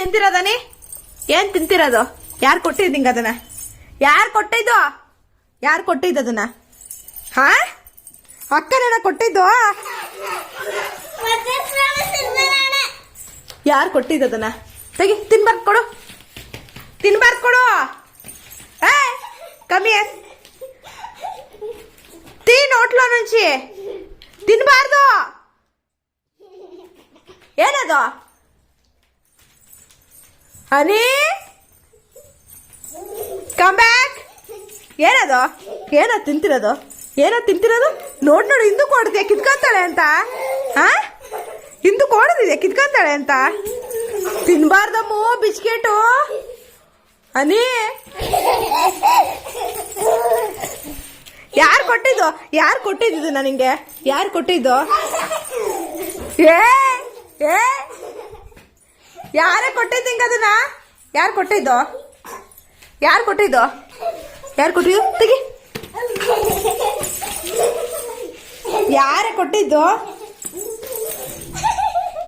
ತಿಂತಿರೋದನಿ? ಏನ್ ತಿಂತಿರೋದು? ಯಾರು ಕೊಟ್ಟಿದ್ ನಿಂಗ ಅದನ್ನ? ಯಾರು ಕೊಟ್ಟಿದ್ದು? ಯಾರು ಕೊಟ್ಟಿದ್ದು ಅದನ್ನ? ಹಾ, ಅಕ್ಕನ ಕೊಟ್ಟಿದ್ದು? ಯಾರು ಕೊಟ್ಟಿದ್ದು ಅದನ್ನ? ತೆಗಿ, ತಿನ್ಬಾರ್ದು ಕೊಡು, ತಿನ್ಬಾರ್ದು ಕೊಡು. ಕಮ್ಮಿ ತಿನ್, ಹೋಟ್ಲು ನುಂಚಿ ತಿನ್ಬಾರ್ದು. ಏನದು? ಹನಿ, ಕಮ್ ಬ್ಯಾಕ್. ಏನದು? ಏನೋ ತಿಂತಿರೋದು? ಏನೋ ತಿಂತಿರೋದು? ನೋಡ್ ನೋಡಿ, ಹಿಂದೂ ಕೊಡ್ತೀಯ ಕಿತ್ಕೊಂತಾಳೆ ಅಂತ. ಹಾ, ಹಿಂದೂ ಕೊಡದಿದೆ ಕಿತ್ಕೊಂತಾಳೆ ಅಂತ. ತಿನ್ಬಾರ್ದಮ್ಮು ಬಿಸ್ಕೆಟು. ಹನಿ, ಯಾರು ಕೊಟ್ಟಿದ್ದು? ಯಾರು ಕೊಟ್ಟಿದ್ದು ನನಗೆ? ಯಾರು ಕೊಟ್ಟಿದ್ದು? ಏ ಏ ಯಾರೇ ಕೊಟ್ಟಿದ್ದು ಹಿಂಗ ಅದನ್ನ? ಯಾರು ಕೊಟ್ಟಿದ್ದು? ಯಾರು ಕೊಟ್ಟಿದ್ದು? ಯಾರು ಕೊಟ್ಟಿದ್ದು? ತೆಗಿ, ಯಾರೇ ಕೊಟ್ಟಿದ್ದು?